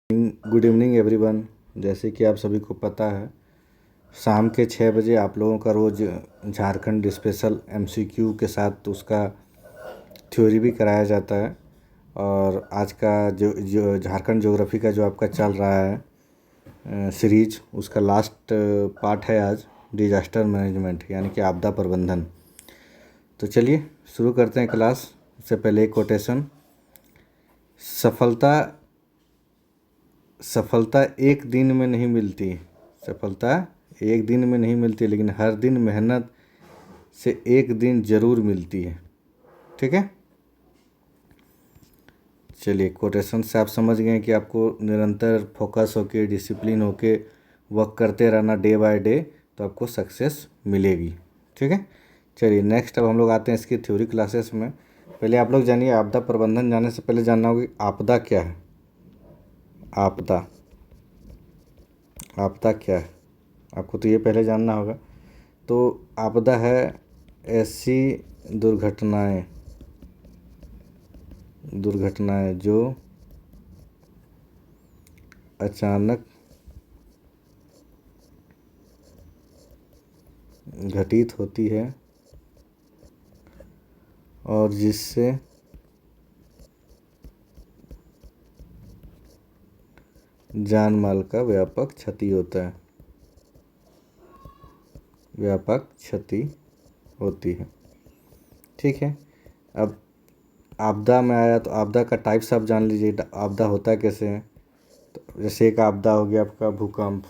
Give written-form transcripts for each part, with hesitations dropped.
Good evening everyone. जैसे कि आप सभी को पता है, शाम के 6 बजे आप लोगों का रोज़ झारखंड स्पेशल एमसीक्यू के साथ उसका थ्योरी भी कराया जाता है। और आज का जो झारखंड ज्योग्राफी का जो आपका चल रहा है सीरीज, उसका लास्ट पार्ट है आज डिजास्टर मैनेजमेंट यानी कि आपदा प्रबंधन। तो चलिए शुरू करते हैं क्लास। उससे पहले एक कोटेशन, सफलता एक दिन में नहीं मिलती। सफलता एक दिन में नहीं मिलती, लेकिन हर दिन मेहनत से एक दिन ज़रूर मिलती है। ठीक है, चलिए कोटेशन से आप समझ गए कि आपको निरंतर फोकस होके, डिसिप्लिन होके वर्क करते रहना डे बाय डे, तो आपको सक्सेस मिलेगी। ठीक है, चलिए नेक्स्ट अब हम लोग आते हैं इसकी थ्योरी क्लासेस में। पहले आप लोग जानिए, आपदा प्रबंधन जानने से पहले जानना होगा कि आपदा क्या है। आपदा क्या है, आपको तो ये पहले जानना होगा। तो आपदा है ऐसी दुर्घटनाएं जो अचानक घटित होती है और जिससे जान माल का व्यापक क्षति होती है। ठीक है, अब आपदा में आया तो आपदा का टाइप्स आप जान लीजिए, आपदा होता कैसे है। तो जैसे एक आपदा हो गया आपका भूकंप,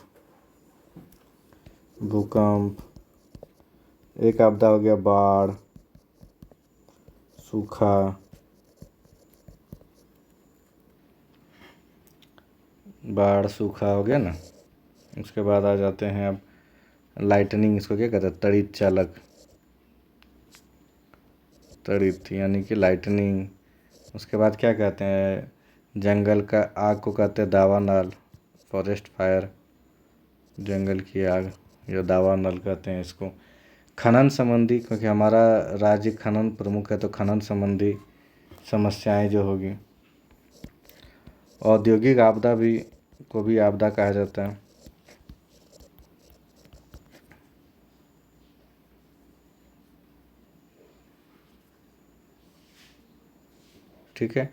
एक आपदा हो गया बाढ़ सूखा हो गया ना। उसके बाद आ जाते हैं अब लाइटनिंग, इसको क्या कहते हैं, तड़ित यानी कि लाइटनिंग। उसके बाद क्या कहते हैं, जंगल का आग को कहते हैं दावानल, फॉरेस्ट फायर, जंगल की आग या दावानल कहते हैं इसको। खनन संबंधी, क्योंकि हमारा राज्य खनन प्रमुख है, तो खनन संबंधी समस्याएं जो होगी। औद्योगिक आपदा को भी आपदा कहा जाता है। ठीक है,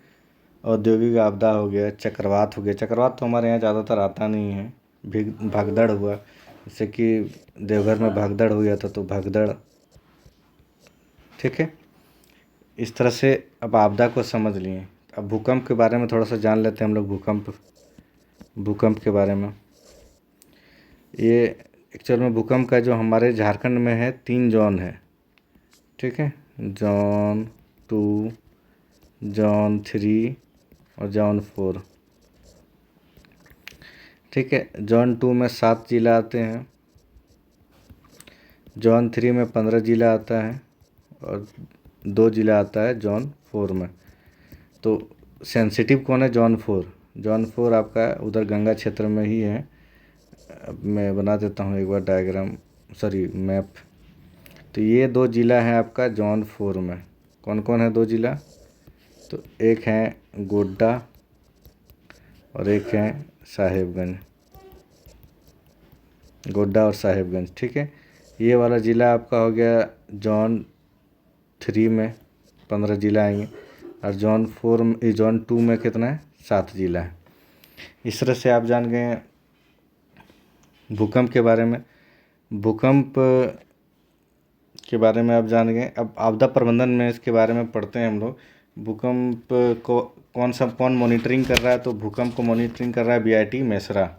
औद्योगिक आपदा हो गया, चक्रवात हो गया। चक्रवात तो हमारे यहाँ ज़्यादातर आता नहीं है, भगदड़ हुआ, जैसे कि देवघर में भगदड़ हुआ था, तो भगदड़। ठीक है, इस तरह से अब आपदा को समझ लिए। अब भूकंप के बारे में थोड़ा सा जान लेते हैं हम लोग। भूकंप के बारे में, ये एक्चुअल में भूकंप का जो हमारे झारखंड में है 3 जोन है। ठीक है, जोन 2, जोन 3 और जोन 4। ठीक है, जोन 2 में 7 जिला आते हैं, जोन 3 में 15 जिला आता है और 2 जिला आता है जोन 4 में। तो सेंसिटिव कौन है, जोन 4। जोन 4 आपका उधर गंगा क्षेत्र में ही है। अब मैं बना देता हूँ एक बार मैप। तो ये 2 जिला हैं आपका जोन 4 में। कौन कौन है 2 जिला, तो एक है गोड्डा और एक है साहेबगंज, गोड्डा और साहेबगंज। ठीक है, ये वाला ज़िला आपका हो गया जोन 3 में 15 जिला आएंगे, और जोन 2 में कितना है, 7 जिला है। इस तरह से आप जान गए भूकंप के बारे में। भूकंप के बारे में आप जान गए। अब आपदा प्रबंधन में इसके बारे में पढ़ते हैं हम लोग। भूकंप को कौन मॉनिटरिंग कर रहा है, तो भूकंप को मॉनिटरिंग कर रहा है बीआईटी मेसरा।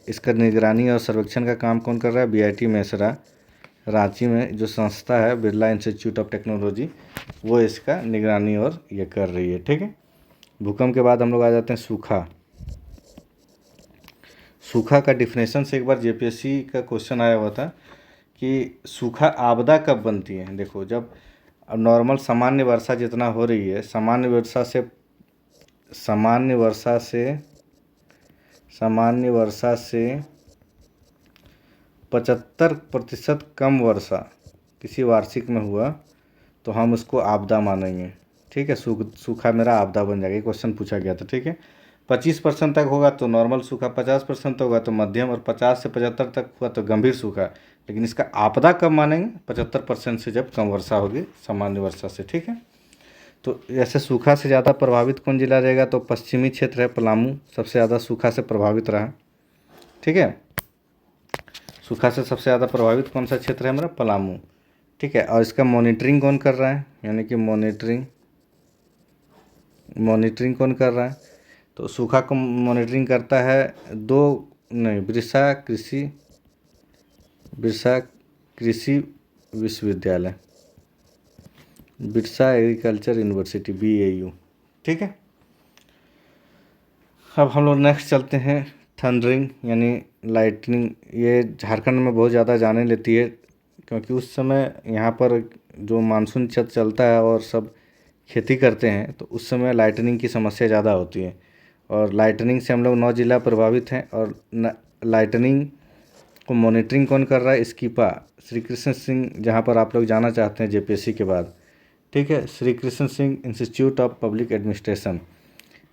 इसका निगरानी और सर्वेक्षण का काम कौन कर रहा है, बीआईटी मेसरा। रांची में जो संस्था है बिरला इंस्टीट्यूट ऑफ टेक्नोलॉजी, वो इसका निगरानी और ये कर रही है। ठीक है, भूकंप के बाद हम लोग आ जाते हैं सूखा का डिफिनेशन से एक बार जेपीएससी का क्वेश्चन आया हुआ था कि सूखा आपदा कब बनती है। देखो, जब अब नॉर्मल सामान्य वर्षा जितना हो रही है, सामान्य वर्षा से 75% कम वर्षा किसी वार्षिक में हुआ तो हम उसको आपदा मानेंगे। ठीक है, सूखा मेरा आपदा बन जाएगा। ये क्वेश्चन पूछा गया था। ठीक है, 25% तक होगा तो नॉर्मल सूखा, 50% होगा तो मध्यम, और 50 से 75 तक हुआ तो गंभीर सूखा। लेकिन इसका आपदा कब मानेंगे? 75% से जब कम वर्षा होगी सामान्य वर्षा से, ठीक है। तो ऐसे सूखा से ज़्यादा प्रभावित कौन जिला रहेगा? तो पश्चिमी क्षेत्र है पलामू, सबसे ज़्यादा सूखा से प्रभावित रहा, ठीक है। सूखा से सबसे ज़्यादा प्रभावित कौन सा क्षेत्र है हमारा? पलामू, ठीक है। और इसका मॉनिटरिंग कौन कर रहा है? यानी कि मॉनिटरिंग कौन कर रहा है? तो सूखा को मॉनिटरिंग करता है बिरसा कृषि विश्वविद्यालय, बिरसा एग्रीकल्चर यूनिवर्सिटी, BAU, ठीक है। अब हम लोग नेक्स्ट चलते हैं थंडरिंग यानी लाइटनिंग। ये झारखंड में बहुत ज़्यादा जाने लेती है, क्योंकि उस समय यहाँ पर जो मानसून चलता है और सब खेती करते हैं, तो उस समय लाइटनिंग की समस्या ज़्यादा होती है। और लाइटनिंग से हम लोग 9 जिला प्रभावित हैं। और लाइटनिंग को मॉनिटरिंग कौन कर रहा है? स्कीपा, श्री कृष्ण सिंह, जहाँ पर आप लोग जाना चाहते हैं JPSC के बाद, ठीक है। Shri Krishna Singh institute of public administration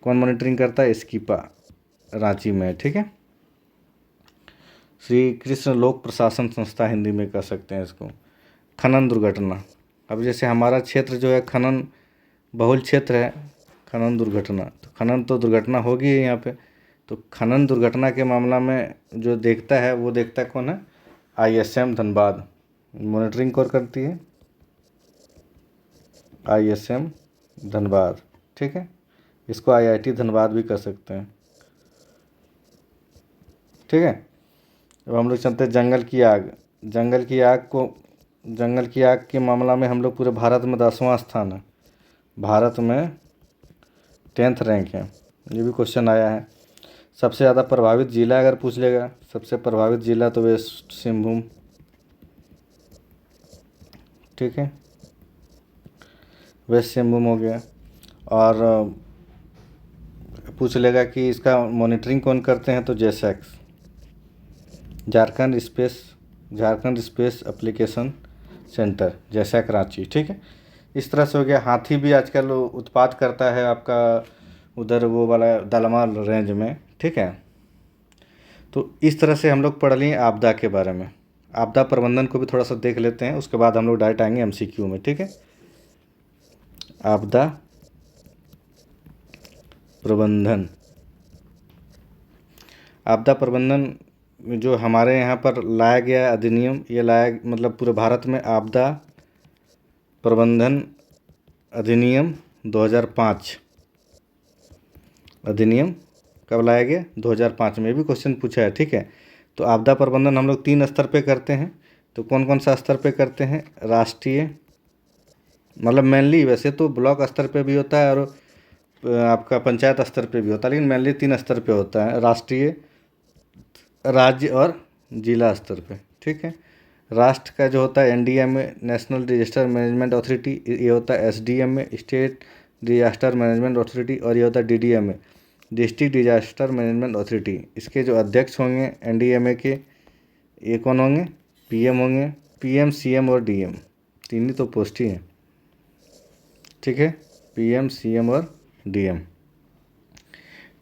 कौन मॉनिटरिंग करता है? स्कीपा, रांची में, ठीक है। श्री कृष्ण लोक प्रशासन संस्था हिंदी में कह सकते हैं इसको। खनन दुर्घटना, अब जैसे हमारा क्षेत्र जो है खनन बहुल क्षेत्र है, खनन दुर्घटना, तो खनन तो दुर्घटना होगी ही यहाँ पे। तो खनन दुर्घटना के मामला में जो देखता है वो देखता कौन है? ISM धनबाद, मॉनिटरिंग कौन करती है? ISM धनबाद, ठीक है। इसको IIT धनबाद भी कर सकते हैं, ठीक है। अब हम लोग चलते हैं जंगल की आग। जंगल की आग के मामला में हम लोग पूरे भारत में 10वां स्थान है, भारत में 10th रैंक है। ये भी क्वेश्चन आया है। सबसे ज़्यादा प्रभावित जिला अगर पूछ लेगा, सबसे प्रभावित जिला तो वेस्ट सिंहभूम, ठीक है, वेस्ट सिंहभूम हो गया। और पूछ लेगा कि इसका मॉनिटरिंग कौन करते हैं, तो JSACS, Jharkhand space application centre, JSAC Ranchi, ठीक है। इस तरह से हो गया। हाथी भी आजकल उत्पात करता है आपका उधर वो वाला दलमाल रेंज में, ठीक है। तो इस तरह से हम लोग पढ़ लिए आपदा के बारे में। आपदा प्रबंधन को भी थोड़ा सा देख लेते हैं, उसके बाद हम लोग डायरेक्ट आएंगे MCQ में, ठीक है। आपदा प्रबंधन जो हमारे यहाँ पर लाया गया अधिनियम, ये मतलब पूरे भारत में आपदा प्रबंधन अधिनियम 2005 अधिनियम कब लाया गया? 2005 में। भी क्वेश्चन पूछा है, ठीक है। तो आपदा प्रबंधन हम लोग 3 स्तर पे करते हैं। तो कौन कौन सा स्तर पे करते हैं? राष्ट्रीय, मतलब मेनली वैसे तो ब्लॉक स्तर पे भी होता है और आपका पंचायत स्तर पे भी होता है, लेकिन मेनली 3 स्तर पे होता है, राष्ट्रीय, राज्य और जिला स्तर पे, ठीक है। राष्ट्र का जो होता है NDMA, national disaster management authority, ये होता है SDMA, state disaster management authority, और ये होता है DDMA, district disaster management authority. इसके जो अध्यक्ष होंगे NDMA के, ये कौन होंगे? PM होंगे, PM, CM और DM, 3 ही तो पोस्ट ही हैं, ठीक है, PM, CM और DM,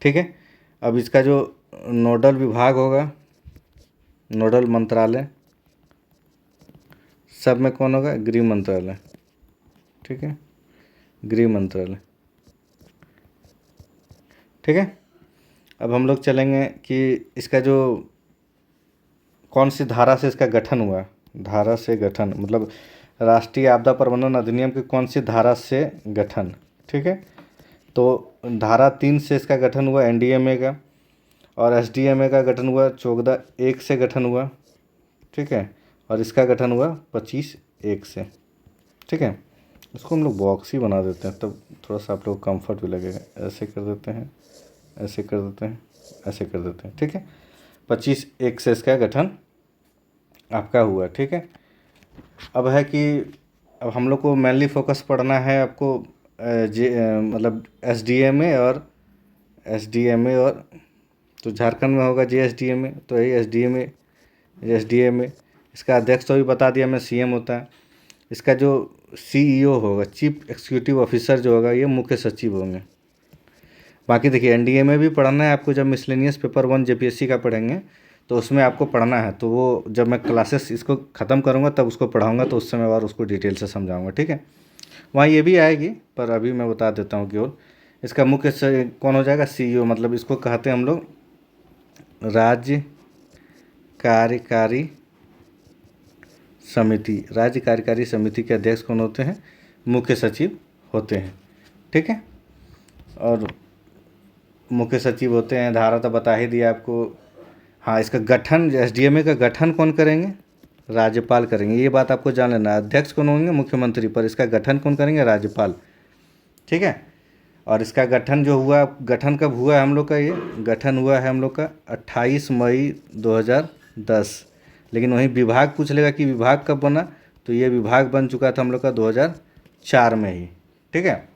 ठीक है। अब इसका जो नोडल विभाग होगा, नोडल मंत्रालय, सब में कौन होगा? गृह मंत्रालय, ठीक है, गृह मंत्रालय, ठीक है। अब हम लोग चलेंगे कि इसका जो कौन सी धारा से इसका गठन हुआ। धारा से गठन मतलब राष्ट्रीय आपदा प्रबंधन अधिनियम की कौन सी धारा से गठन, ठीक है। तो धारा 3 से इसका गठन हुआ NDMA का, और SDMA का गठन हुआ 14(1) से गठन हुआ, ठीक है। और इसका गठन हुआ 25(1) से, ठीक है। इसको हम लोग बॉक्स ही बना देते हैं, तब थोड़ा सा आप लोग कम्फर्ट भी लगेगा। ऐसे कर देते हैं, ऐसे कर देते हैं, ऐसे कर देते हैं, ठीक है। 25(1) से इसका गठन आपका हुआ, ठीक है। अब है कि अब हम लोग को मेनली फोकस पढ़ना है आपको मतलब SDMA और तो झारखंड में होगा JSDMA, तो यही SDMA। इसका अध्यक्ष तो भी बता दिया मैं, CM होता है। इसका जो CEO होगा, चीफ एग्जीक्यूटिव ऑफिसर जो होगा, ये मुख्य सचिव होंगे। बाकी देखिए एनडीए में भी पढ़ना है आपको, जब मिसलेनियस पेपर 1 जेपीएससी का पढ़ेंगे तो उसमें आपको पढ़ना है, तो वो जब मैं क्लासेस इसको ख़त्म करूँगा तब उसको पढ़ाऊँगा, तो उस समय और उसको डिटेल से समझाऊँगा, ठीक है। वहाँ ये भी आएगी, पर अभी मैं बता देता हूँ केवल इसका मुख्य कौन हो जाएगा, सीईओ, मतलब इसको कहते हैं हम लोग राज्य कार्यकारी समिति। राज्य कार्यकारी समिति के अध्यक्ष कौन होते हैं, मुख्य सचिव होते हैं, ठीक है। और मुख्य सचिव होते हैं, धारा तो बता ही दिया आपको। हाँ, इसका गठन एसडीएमए का गठन कौन करेंगे, राज्यपाल करेंगे, ये बात आपको जान लेना। अध्यक्ष कौन होंगे, मुख्यमंत्री, पर इसका गठन कौन करेंगे, राज्यपाल, ठीक है। और इसका गठन जो हुआ, गठन कब हुआ है हम लोग का, ये गठन हुआ है हम लोग का 28 मई 2010। लेकिन वहीं विभाग पूछ लेगा कि विभाग कब बना, तो ये विभाग बन चुका था हम लोग का 2004 में ही, ठीक है।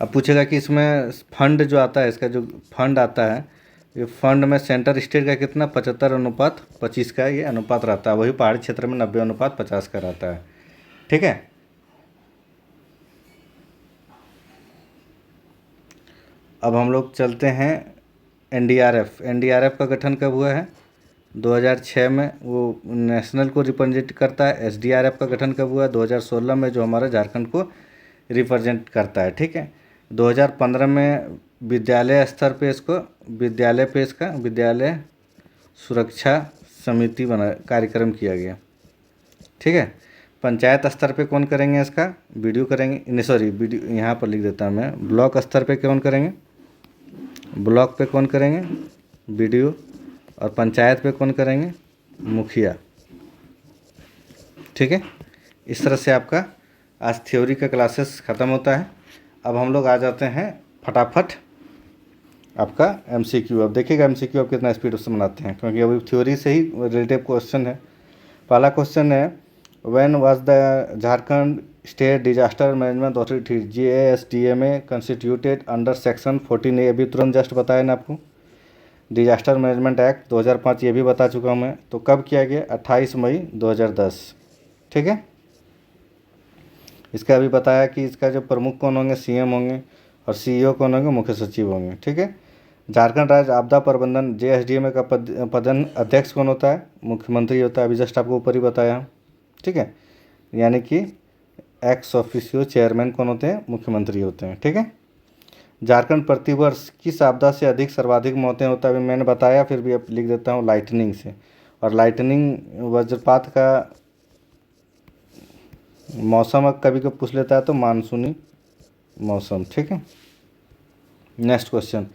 अब पूछेगा कि इसमें फंड जो आता है, इसका जो फंड आता है, ये फंड में सेंटर स्टेट का कितना 75:25 का ये अनुपात रहता है, वही पहाड़ी क्षेत्र में 90:50 का रहता है, ठीक है। अब हम लोग चलते हैं एनडीआरएफ। एनडीआरएफ का गठन कब हुआ है, 2006 में, वो नेशनल को रिप्रेजेंट करता है। एसडीआरएफ का गठन कब हुआ, 2016 में, जो हमारे झारखंड को रिप्रेजेंट करता है, ठीक है। 2015 में विद्यालय स्तर पे इसको विद्यालय सुरक्षा समिति बना कार्यक्रम किया गया, ठीक है। पंचायत स्तर पे कौन करेंगे इसका, वीडियो करेंगे, नहीं सॉरी वीडियो यहाँ पर लिख देता हूँ मैं। ब्लॉक स्तर पे कौन करेंगे, ब्लॉक पे कौन करेंगे, वीडियो। और पंचायत पे कौन करेंगे, मुखिया, ठीक है। इस तरह से आपका आज थ्योरी का क्लासेस ख़त्म होता है। अब हम लोग आ जाते हैं फटाफट आपका एमसीक्यू। अब देखिएगा एमसीक्यू आप कितना स्पीड से बनाते हैं, क्योंकि अभी थ्योरी से ही रिलेटिव क्वेश्चन है। पहला क्वेश्चन है, when was the Jharkhand state disaster management authority JSDMA constituted under section 14A। अभी तुरंत जस्ट बताया ना आपको, डिजास्टर मैनेजमेंट एक्ट 2005, ये भी बता चुका हूँ मैं। तो कब किया गया, 28 मई 2010, ठीक है। इसका भी बताया कि इसका जो प्रमुख कौन होंगे, सीएम होंगे, और सीईओ कौन होंगे, मुख्य सचिव होंगे, ठीक है। झारखंड राज्य आपदा प्रबंधन JSDMA का पदन अध्यक्ष कौन होता है, मुख्यमंत्री होता है, अभी जस्ट आपको ऊपर ही बताया, ठीक है। यानी कि एक्स ऑफिशियो चेयरमैन कौन होते हैं, मुख्यमंत्री होते हैं, ठीक है। झारखंड प्रतिवर्ष किस आपदा से सर्वाधिक मौतें होता है, अभी मैंने बताया, फिर भी अब लिख देता हूँ, लाइटनिंग से। और लाइटनिंग वज्रपात का मौसम कभी कभी पूछ लेता है, तो मानसूनी मौसम, ठीक है। Next question,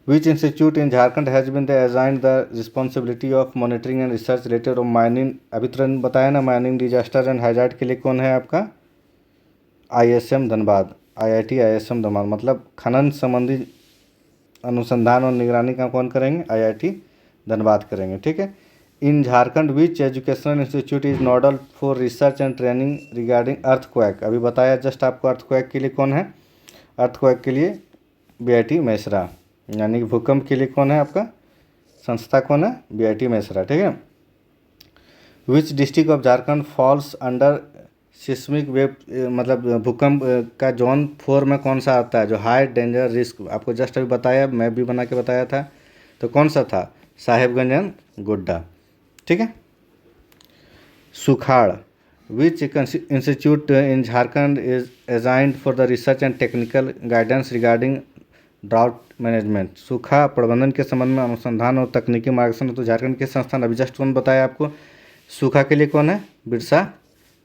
which institute in Jharkhand has been assigned the responsibility of monitoring and research related of mining. अभी तुरंत बताया ना, माइनिंग डिजास्टर एंड हैजार्ड के लिए कौन है आपका, ISM Dhanbad, IIT ISM Dhanbad, मतलब खनन संबंधी अनुसंधान और निगरानी का कौन करेंगे, IIT धनबाद करेंगे, ठीक है। In Jharkhand which educational institute is nodal for research and training regarding earthquake. अभी बताया जस्ट आपको, अर्थक्वेक के लिए कौन है, अर्थक्वेक के लिए BIT मेसरा, यानी कि भूकंप के लिए कौन है आपका, संस्था कौन है, BIT मेसरा, ठीक है। Which district of Jharkhand falls under seismic wave, मतलब भूकंप का जोन 4 में कौन सा आता है, जो हाई डेंजर रिस्क, आपको जस्ट अभी बताया, मैप भी बना के बताया था, तो कौन सा था, साहेबगंज एंड गोड्डा, ठीक है। सुखाड़, विच institute in Jharkhand is assigned for the research and technical guidance regarding drought management. सूखा प्रबंधन के संबंध में अनुसंधान और तकनीकी मार्गदर्शन, तो झारखंड के संस्थान, अभी जस्ट कौन बताया आपको, सूखा के लिए कौन है, बिरसा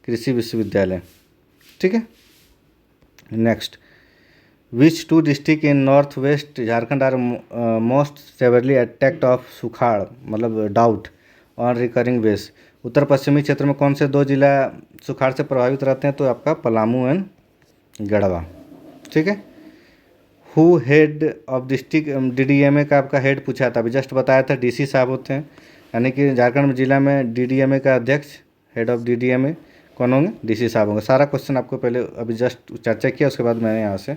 कृषि विश्वविद्यालय, ठीक है। Next, which 2 district in north west Jharkhand are most severely attacked of सुखाड़, मतलब डाउट ऑन रिकरिंग बेस। उत्तर पश्चिमी क्षेत्र में कौन से 2 जिला सुखाड़ से प्रभावित रहते हैं, तो आपका पलामू एंड गढ़वा, ठीक है। Who head of district DDMA का आपका हेड पूछा था, अभी जस्ट बताया था, DC साहब होते हैं, यानी कि झारखंड जिला में DDMA का अध्यक्ष, हेड ऑफ DDMA कौन होंगे, DC साहब होंगे। सारा क्वेश्चन आपको पहले अभी जस्ट चर्चा किया, उसके बाद मैंने यहाँ से,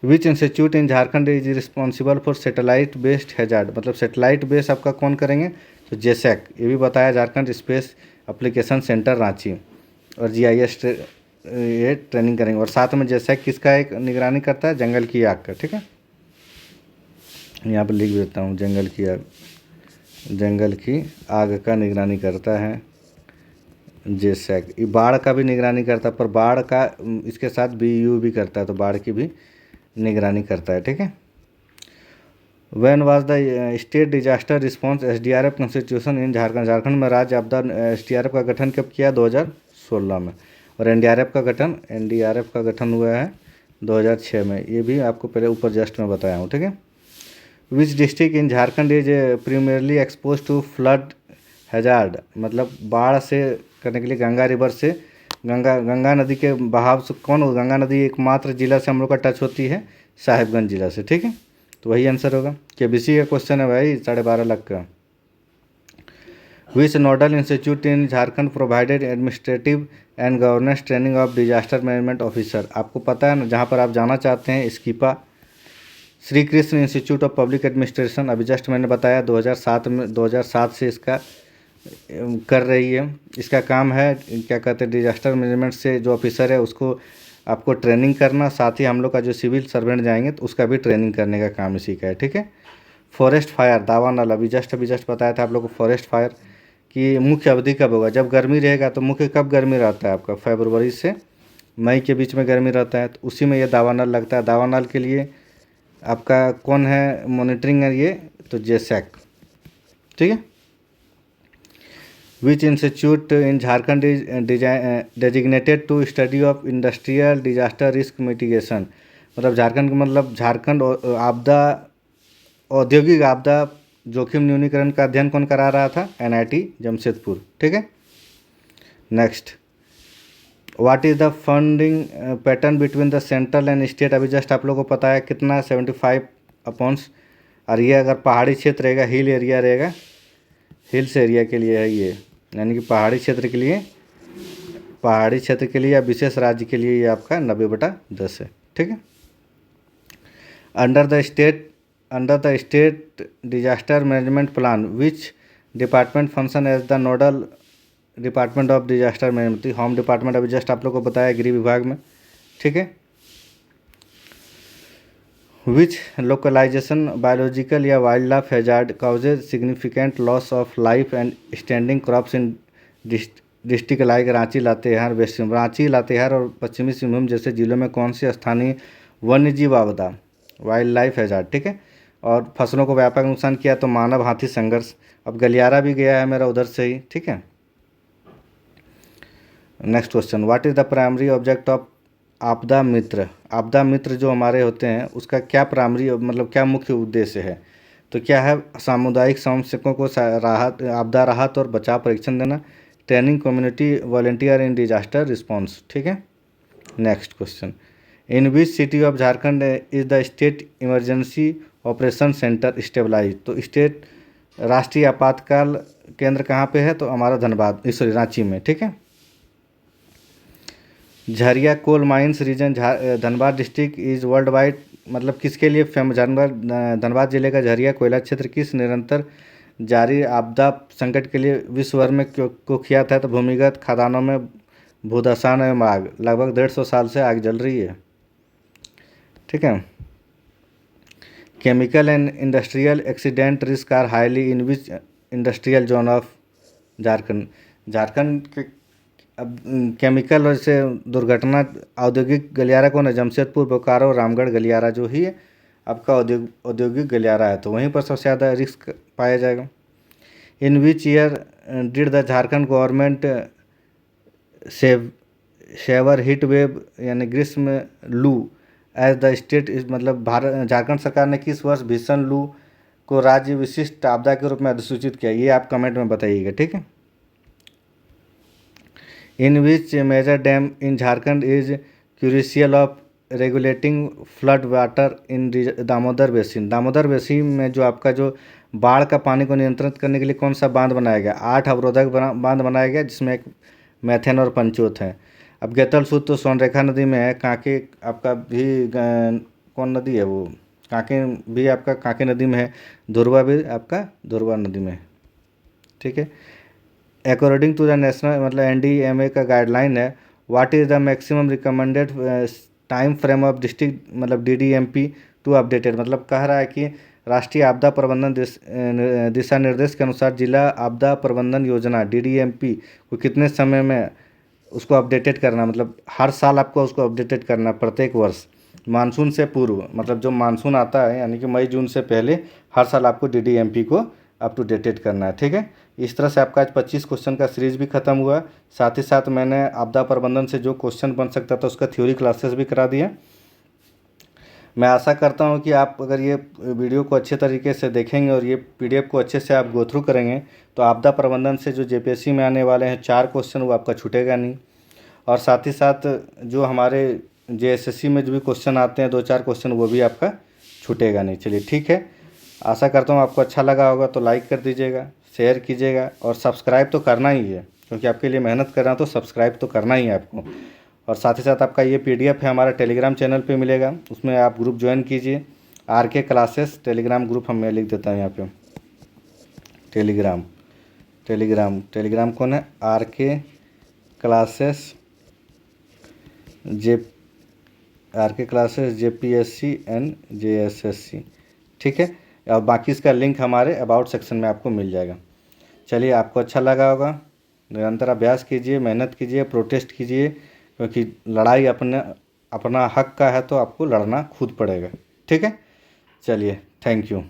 विच institute in Jharkhand is responsible for satellite based hazard, मतलब सैटेलाइट बेस आपका कौन करेंगे, तो JSAC, ये भी बताया, Jharkhand space application centre Ranchi. और GIS ये ट्रेनिंग करेंगे। और साथ में जैसा किसका एक निगरानी करता है, जंगल की आग का, ठीक है। यहाँ पर लिख देता हूँ, जंगल की आग, जंगल की आग का निगरानी करता है जेसैक। ये बाढ़ का भी निगरानी करता है, पर बाढ़ का इसके साथ बीयू भी करता है, तो बाढ़ की भी निगरानी करता है, ठीक है। When was the state disaster response SDRF constitution in Jharkhand. Jharkhand में राज्य आपदा एसडीआरएफ का गठन कब किया, 2016 में। और एनडीआरएफ का गठन हुआ है 2006 में। ये भी आपको पहले ऊपर जस्ट में बताया हूँ, ठीक है। Which district in Jharkhand is primarily exposed to flood hazard, मतलब बाढ़ से करने के लिए गंगा रिवर से, गंगा नदी के बहाव से कौन हो, गंगा नदी एकमात्र जिला से हम लोग का टच होती है, साहिबगंज जिला से, ठीक है। तो वही आंसर होगा। केबीसी का क्वेश्चन है भाई 12.5 लाख का। Which nodal institute in Jharkhand provided administrative and governance training of disaster management officer. आपको पता है ना, जहाँ पर आप जाना चाहते हैं, SKIPA, Shri Krishna institute of public administration. अभी जस्ट मैंने बताया 2007 से इसका कर रही है। इसका काम है क्या कहते हैं, डिजास्टर मैनेजमेंट से जो ऑफिसर है उसको आपको ट्रेनिंग करना, साथ ही हम लोग का जो सिविल सर्वेंट जाएंगे तो उसका भी ट्रेनिंग करने का काम इसी का है, ठीक है। फॉरेस्ट फायर दावा नल, अभी जस्ट बताया था आप लोग को फॉरेस्ट फायर की मुख्य अवधि कब होगा, जब गर्मी रहेगा। तो मुख्य कब गर्मी रहता है आपका, फरवरी से मई के बीच में गर्मी रहता है, तो उसी में ये दावा नल लगता है। दावा नल के लिए आपका कौन है मॉनिटरिंग है ये, तो जेसैक, ठीक है। Which institute in Jharkhand is designated to study of industrial disaster risk mitigation. मतलब झारखंड का मतलब झारखंड आपदा, औद्योगिक आपदा जोखिम न्यूनीकरण का अध्ययन कौन करा रहा था, एनआईटी जमशेदपुर, ठीक है। Next, what is the funding pattern between the central and state. अभी जस्ट आप लोगों को पता है कितना 75 और ये अगर पहाड़ी क्षेत्र रहेगा, हिल एरिया रहेगा, हिल्स एरिया के लिए है ये, यानी कि पहाड़ी क्षेत्र के लिए या विशेष राज्य के लिए ये आपका 90/10 है, ठीक है। Under the state disaster management plan which department function as the nodal department of disaster management. Home department अभी जस्ट आप लोग को बताया गृह विभाग में, ठीक है। विच लोकलाइजेशन बायोलॉजिकल या wild life hazard causes significant loss of life and standing crops in district like Ranchi, Latehar, west Singhbhum. Ranchi, Latehar और पश्चिमी सिंहभूम जैसे जिलों में कौन सी स्थानीय वन्यजीव आपदा, वाइल्ड लाइफ हैजार्ड, ठीक है। और फसलों को व्यापक नुकसान किया तो मानव हाथी संघर्ष। अब गलियारा भी गया है मेरा उधर से ही, ठीक है। Next question, what is the primary object of आपदा मित्र। आपदा मित्र जो हमारे होते हैं उसका क्या प्राइमरी मतलब क्या मुख्य उद्देश्य है, तो क्या है, सामुदायिक समस्याओं को राहत, आपदा राहत और बचाव प्रशिक्षण देना, training community volunteer in disaster response, ठीक है। Next question, in which city of Jharkhand is the state emergency operation centre stabilize. तो स्टेट राष्ट्रीय आपातकाल केंद्र कहाँ पे है, तो हमारा धनबाद, सॉरी रांची में, ठीक है। Jharia coal mines region Dhanbad district is world wide, मतलब किसके लिए फेमस, धनबाद जिले का झरिया कोयला क्षेत्र किस निरंतर जारी आपदा संकट के लिए विश्व भर में कुख्यात है, तो भूमिगत खदानों में भूधसान एवं आग, लगभग 150 साल से आग जल रही है, ठीक है। Chemical and industrial accident risk are highly in which industrial zone of Jharkhand. Jharkhand के अब केमिकल से दुर्घटना औद्योगिक गलियारा कौन है, जमशेदपुर, बोकारो, रामगढ़ गलियारा जो ही है आपका औद्योगिक गलियारा है, तो वहीं पर सबसे ज़्यादा रिस्क पाया जाएगा। In which year did the Jharkhand government severe heat wave यानी ग्रीष्म लू एज द स्टेट, मतलब झारखंड सरकार ने किस वर्ष भीषण लू को राज्य विशिष्ट आपदा के रूप में अधिसूचित किया, ये आप कमेंट में बताइएगा, ठीक है। In which major dam in Jharkhand is crucial of regulating flood water in Damodar basin. Damodar basin में जो आपका जो बाढ़ का पानी को नियंत्रित करने के लिए कौन सा बांध बनाया गया, 8 अवरोधक बांध बनाया गया, जिसमें एक मैथेन और पंचोत है। अब गेतल सूद तो सोनरेखा नदी में है, कांके आपका भी कौन नदी है वो, कांके भी आपका कांके नदी में है, धुरवा भी आपका धुरवा नदी में है, ठीक है। अकॉर्डिंग टू द नेशनल मतलब एनडीएमए का गाइडलाइन है, what is the maximum recommended time frame of district मतलब DDMP टू अपडेटेड, मतलब कह रहा है कि राष्ट्रीय आपदा प्रबंधन दिशा निर्देश के अनुसार जिला आपदा प्रबंधन योजना DDMP को कितने समय में उसको अपडेटेड करना, मतलब हर साल आपको उसको अपडेटेड करना प्रत्येक वर्ष मानसून से पूर्व, मतलब जो मानसून आता है यानी कि मई जून से पहले हर साल आपको DDMP को अप टू डेटेड करना है। ठीक है, इस तरह से आपका आज 25 क्वेश्चन का सीरीज भी खत्म हुआ। साथ ही साथ मैंने आपदा प्रबंधन से जो क्वेश्चन बन सकता था उसका थ्योरी क्लासेस भी करा दिया। मैं आशा करता हूं कि आप अगर ये वीडियो को अच्छे तरीके से देखेंगे और ये PDF को अच्छे से आप गो थ्रू करेंगे तो आपदा प्रबंधन से जो JPSC में आने वाले हैं 4 क्वेश्चन वो आपका छूटेगा नहीं। और साथ ही साथ जो हमारे JSSC में जो भी क्वेश्चन आते हैं 2-4 क्वेश्चन वो भी आपका छूटेगा नहीं। चलिए ठीक है, आशा करता हूँ आपको अच्छा लगा होगा तो लाइक कर दीजिएगा, शेयर कीजिएगा और सब्सक्राइब तो करना ही है, क्योंकि आपके लिए मेहनत कर रहा हूँ तो सब्सक्राइब तो करना ही है आपको। और साथ ही साथ आपका ये PDF है हमारा टेलीग्राम चैनल पे मिलेगा, उसमें आप ग्रुप ज्वाइन कीजिए। RK क्लासेस टेलीग्राम ग्रुप मैं लिख देता हूँ यहाँ पे, टेलीग्राम कौन है, RK classes JPSC and JSSC। ठीक है, और बाकी इसका लिंक हमारे अबाउट सेक्शन में आपको मिल जाएगा। चलिए, आपको अच्छा लगा होगा, निरंतर अभ्यास कीजिए, मेहनत कीजिए, प्रोटेस्ट कीजिए, क्योंकि लड़ाई अपना हक का है तो आपको लड़ना खुद पड़ेगा। ठीक है, चलिए, थैंक यू।